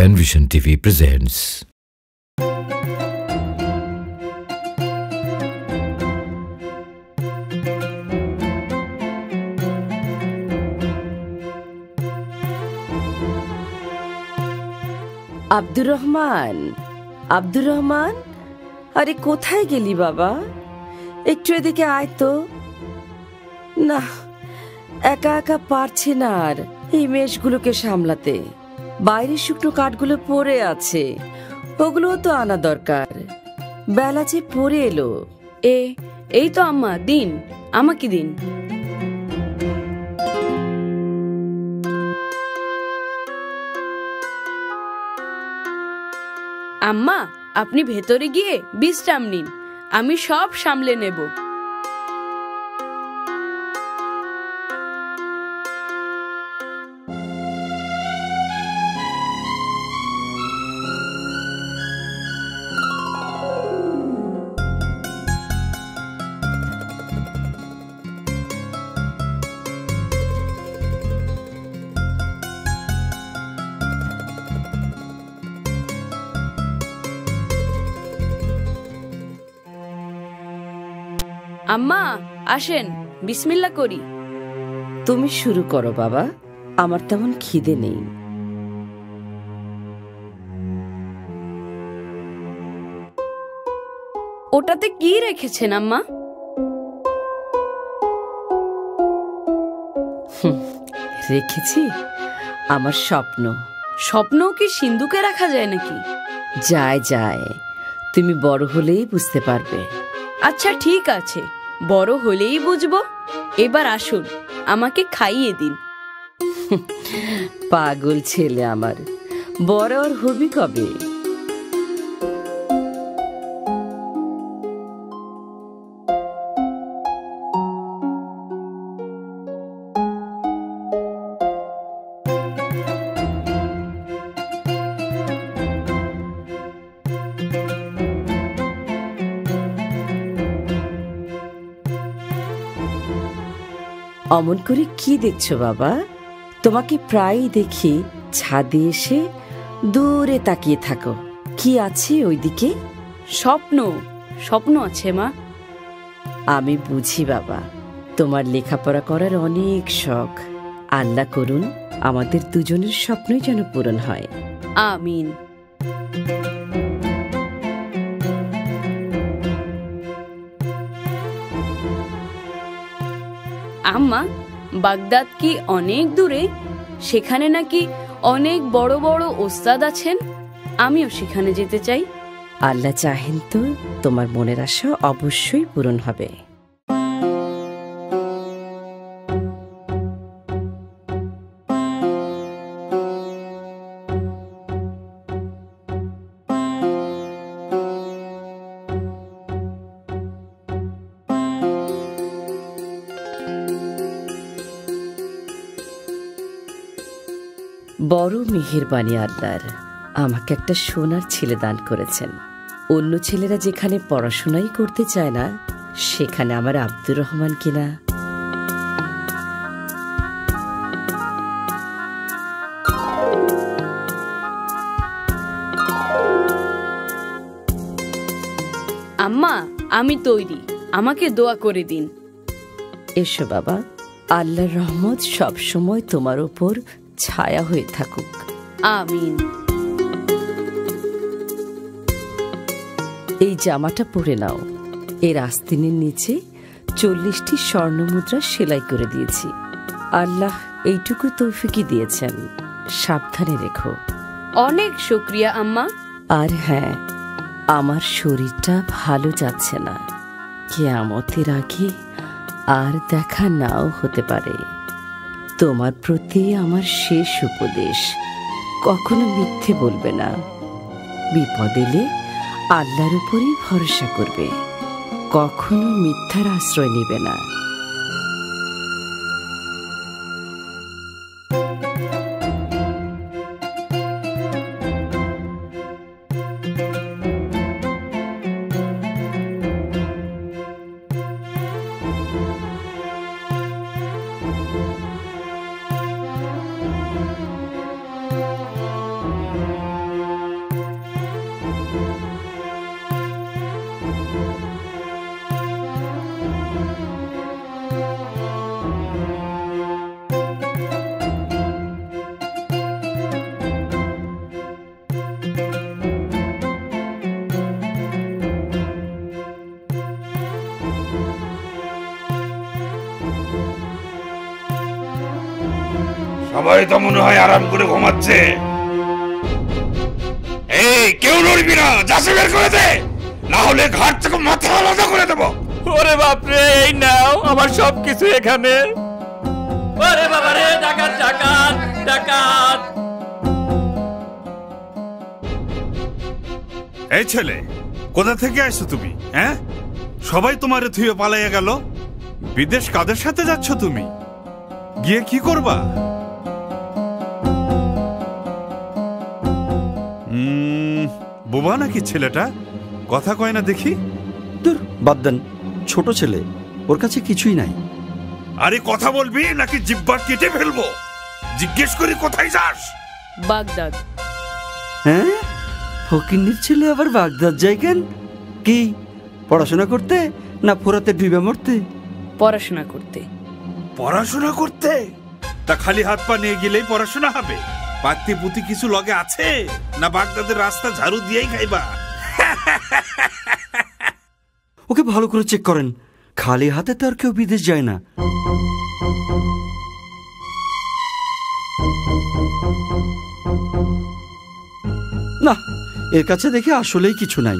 Penvision TV presents. Abdur Rahman, Abdur Rahman, আরে কোথায় গেলি বাবা? একটু এদিকে আয় তো। না, একা একা পারছি না আর এই মেষগুলোকে সামলাতে। বাইরের শুকনো কাঠগুলো পড়ে আছে, ওগুলোও তো আনা দরকার। বেলা যে পড়ে এলো। এই তো আম্মা, দিন, আমাকে দিন। আম্মা, আপনি ভেতরে গিয়ে বিশ্রাম নিন, আমি সব সামলে নেব। আম্মা আসেন, বিসমিল্লাহ করি। তুমি শুরু করো বাবা, আমার তেমন খিদে নেই। ওটাতে কি রেখেছেন আম্মা? রেখেছি আমার স্বপ্ন। স্বপ্নও কি সিন্ধুকে রাখা যায় নাকি? যায় যায়, তুমি বড় হলেই বুঝতে পারবে। আচ্ছা ঠিক আছে, বড় হলেই বুঝবো। এবার আসুন, আমাকে খাইয়ে দিন। পাগল ছেলে আমার, বড় আর হবি কবে? অমন করে কি দেখছো বাবা? তোমাকে প্রায়ই দেখি ছাদে এসে দূরে তাকিয়ে থাকো। কি আছে ওইদিকে? স্বপ্ন, স্বপ্ন আছে মা। আমি বুঝি বাবা, তোমার লেখাপড়া করার অনেক শখ। আল্লাহ করুন আমাদের দুজনের স্বপ্নই যেন পূরণ হয়। আমিন। আম্মা, বাগদাদ কি অনেক দূরে? সেখানে নাকি অনেক বড় বড় ওস্তাদ আছেন, আমিও সেখানে যেতে চাই। আল্লাহ চাহেন তো তোমার মনের আশা অবশ্যই পূরণ হবে। বড় মেহেরবানি আল্লাহর, আমাকে একটা সোনার ছেলে দান করেছেন। অন্য ছেলেরা যেখানে পড়াশোনাই করতে চায় না, সেখানে আমার আব্দুর রহমান কিনা। আম্মা, আমি তৈরি, আমাকে দোয়া করে দিন। এসো বাবা, আল্লাহর রহমত সব সময় তোমার উপর ছায়া হয়ে থাকুক। আমিন। এই জামাটা পরে নাও। এর আস্তিনের নিচে 40টি স্বর্ণ মুদ্রা সেলাই করে দিয়েছি। আল্লাহ এইটুকু তৌফিকই দিয়েছেন, সাবধানে রেখো। অনেক শুকরিয়া আম্মা। আর হ্যাঁ, আমার শরীরটা ভালো যাচ্ছে না, কিয়ামতের আগে আর দেখা নাও হতে পারে। তোমার প্রতি আমার শেষ উপদেশ, কখনো মিথ্যে বলবে না। বিপদ এলে আল্লাহর উপরই ভরসা করবে, কখনো মিথ্যার আশ্রয় নেবে না। সবাই তো মনে হয় আরাম করে ঘুমাচ্ছে। এই কেউ নড়বি না, যাচ্ছে বের করে দে, না হলে ঘাট থেকে মাথা আলাদা করে দেবো। ওরে বাপরে, এই নাও আমার সবকিছু এখানে। ওরে বাবা রে, ডাকাত ডাকাত ডাকাত! এই ছেলে, কোথা থেকে আসছো তুমি? হ্যাঁ, সবাই তোমারে থুয়ে পালাইয়া গেল। বিদেশ কাদের সাথে যাচ্ছ তুমি? গিয়ে কি করবা? বোবা নাকি ছেলেটা? কথা কয় না দেখি। দূর, বাদ দেন, ছোট ছেলে, ওর কাছে কিছুই নাই। আরে কথা বলবি নাকি জিহ্বা কেটে ফেলবো? জিজ্ঞেস করি কোথায় যাস? বাগদাদ। হ্যাঁ, ফকিন্নির ছেলে আবার বাগদাদ যায় কেন? কি পড়াশোনা করতে, না ফোরাতে ডুবে মরতে? পড়াশোনা করতে। পড়াশোনা করতে? তা খালি হাত পা নিয়ে গেলেই পড়াশোনা হবে? পাত্তি পুতি কিছু লগে আছে, না বাগদাদের রাস্তা ঝাড়ু দিয়েই খাইবা? ওকে ভালো করে চেক করেন, খালি হাতে তো আর কেউ বিদেশ যায় না। না, এর কাছে দেখে আসলেই কিছু নাই।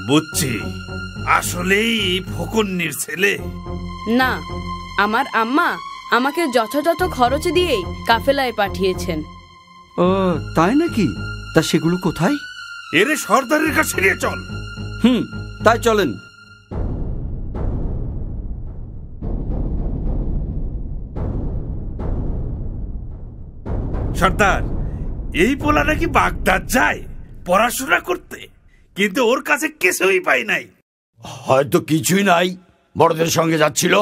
বুঝছি, আসলেই ফকন্নির ছেলে। না, আমার আম্মা আমাকে যথাযথ খরচ দিয়েই কাফেলায় পাঠিয়েছেন। ও তাই নাকি? তা সেগুলো কোথায়? এরে সর্দারের কাছে নিয়ে চল। তাই চলেন। সর্দার, এই পোলা নাকি বাগদাদ যায় পড়াশোনা করতে, কিন্তু ওর কাছে কিছুই পাই নাই। হয়তো কিছুই নাই, বড়দের সঙ্গে যাচ্ছিল।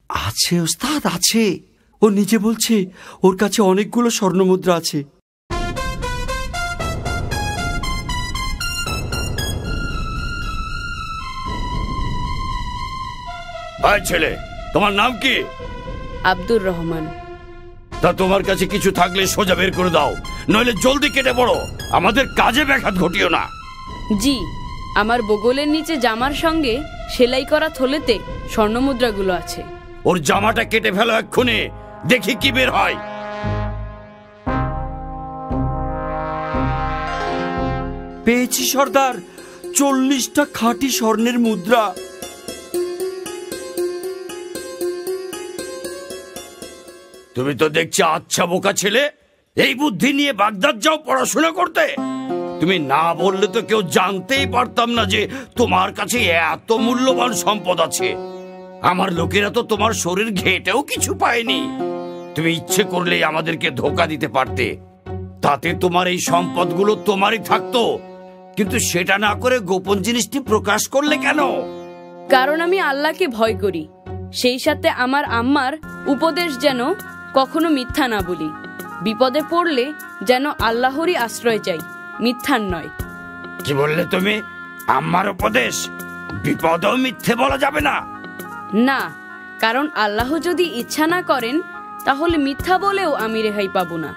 আছে ওস্তাদ, আছে। ও নিজে বলছে ওর কাছে অনেকগুলো স্বর্ণমুদ্রা আছে। ভাই ছেলে, তোমার নাম কি? আব্দুর রহমান। তা তোমার কাছে কিছু থাকলে সোজা বের করে দাও, নইলে জলদি কেটে পড়ো, আমাদের কাজে ব্যাঘাত ঘটিও না। জি, আমার বগলের নিচে জামার সঙ্গে সেলাই করা থলেতে স্বর্ণমুদ্রাগুলো আছে। ওর জামাটা কেটে ফেলো এক্ষুনি, দেখি কি বের হয়। পেয়েছি সর্দার, 40টা খাঁটি স্বর্ণের মুদ্রা। তুমি তো দেখছি আচ্ছা বোকা ছেলে, এই বুদ্ধি নিয়ে বাগদাদ যাও পড়াশোনা করতে? তুমি না বললে তো কেউ জানতেই পারতাম না যে তোমার কাছে এত মূল্যবান সম্পদ আছে। আমার লোকেরা তো তোমার শরীর ঘেটেও কিছু পায়নি। তুমি ইচ্ছে করলেই আমাদেরকে ধোকা দিতে পারতে, তাতে তোমার এই সম্পদগুলো তোমারই থাকতো। কিন্তু সেটা না করে গোপন জিনিসটি প্রকাশ করলে কেন? কারণ আমি আল্লাহকে ভয় করি, সেই সাথে আমার আম্মার উপদেশ যেন কখনো মিথ্যা না বলি। বিপদে পড়লে যেন আল্লাহরই আশ্রয় চাই, মিথ্যার নয়। কি বললে তুমি? আম্মার উপদেশ? বিপদেও মিথ্যে বলা যাবে না? না, কারণ আল্লাহ যদি ইচ্ছা না করেন তাহলে মিথ্যা বলেও আমি রেহাই পাবো না।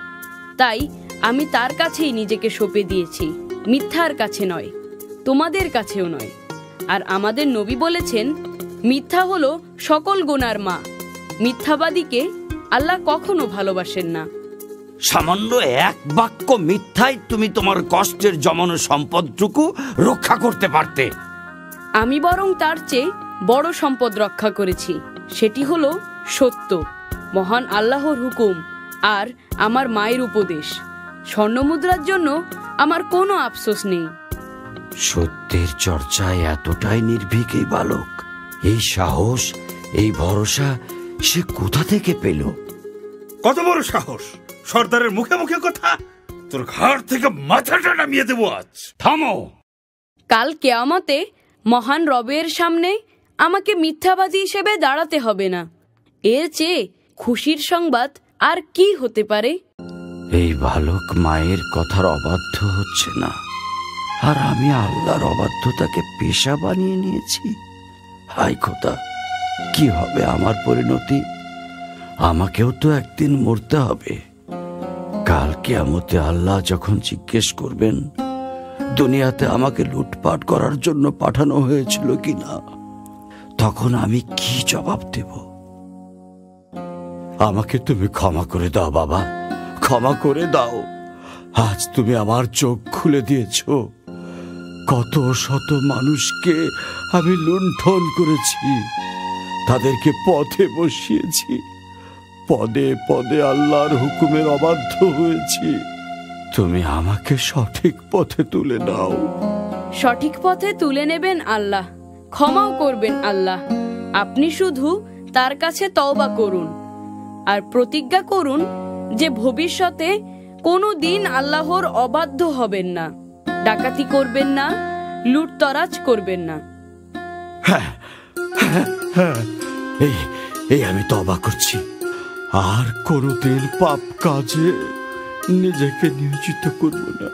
তাই আমি তার কাছেই নিজেকে সঁপে দিয়েছি, মিথ্যার কাছে নয়, তোমাদের কাছেও নয়। আর আমাদের নবী বলেছেন, মিথ্যা হলো সকল গুনার মা। মিথ্যাবাদীকে আল্লাহ কখনো ভালোবাসেন না। সামান্য এক বাক্য মিথ্যায় তুমি তোমার কষ্টের জমানো সম্পদটুকু রক্ষা করতে পারতে। আমি বরং তার চেয়ে বড় সম্পদ রক্ষা করেছি, সেটি হলো সত্য, মহান আল্লাহর হুকুম আর আমার মায়ের উপদেশ। স্বর্ণমুদ্রার জন্য আমার কোনো আফসোস নেই। সত্যের চর্চায় এতটাই নির্ভীক এই বালক, এই সাহস, এই ভরসা সে কোথা থেকে পেল? কত বড় সাহস! সর্দারের মুখে মুখে কথা! তোর ঘাড় থেকে মাথাটা নামিয়ে দেবো আজ। থামো! কাল কিয়ামতে মহান রবের সামনে আমাকে মিথ্যাবাদী হিসেবে দাঁড়াতে হবে না। এর চেয়ে খুশির সংবাদ আর কি হতে পারে? এই বালক মায়ের কথার অবাধ্য হচ্ছে না, আর আমি আল্লাহর অবাধ্যতাকে পেশা বানিয়ে নিয়েছি। হায় খোদা, কি হবে আমার পরিণতি? আমাকেও তো একদিন মরতে হবে। কাল কিয়ামতে আল্লাহ যখন জিজ্ঞেস করবেন দুনিয়াতে আমাকে লুটপাট করার জন্য পাঠানো হয়েছিল কিনা, তখন আমি কি জবাব দেব? আমাকে তুমি ক্ষমা করে দাও বাবা, ক্ষমা করে দাও। আজ তুমি আমার চোখ খুলে দিয়েছ। কত শত মানুষকে আমি লুণ্ঠন করেছি, তাদেরকে পথে বসিয়েছি, পদে পদে আল্লাহর হুকুমের অবাধ্য হয়েছি। তুমি আমাকে সঠিক পথে তুলে দাও। সঠিক পথে তুলে নেবেন আল্লাহ, ক্ষমাও করবেন আল্লাহ। আপনি শুধু তার কাছে তওবা করুন আর প্রতিজ্ঞা করুন যে ভবিষ্যতে কোনো দিন আল্লাহর অবাধ্য হবেন না, ডাকাতি করবেন না, লুটতরাজ করবেন না। এই আমি তওবা করছি, আর কোনোদিন পাপ কাজে নিজেকে নিয়োজিত করব না।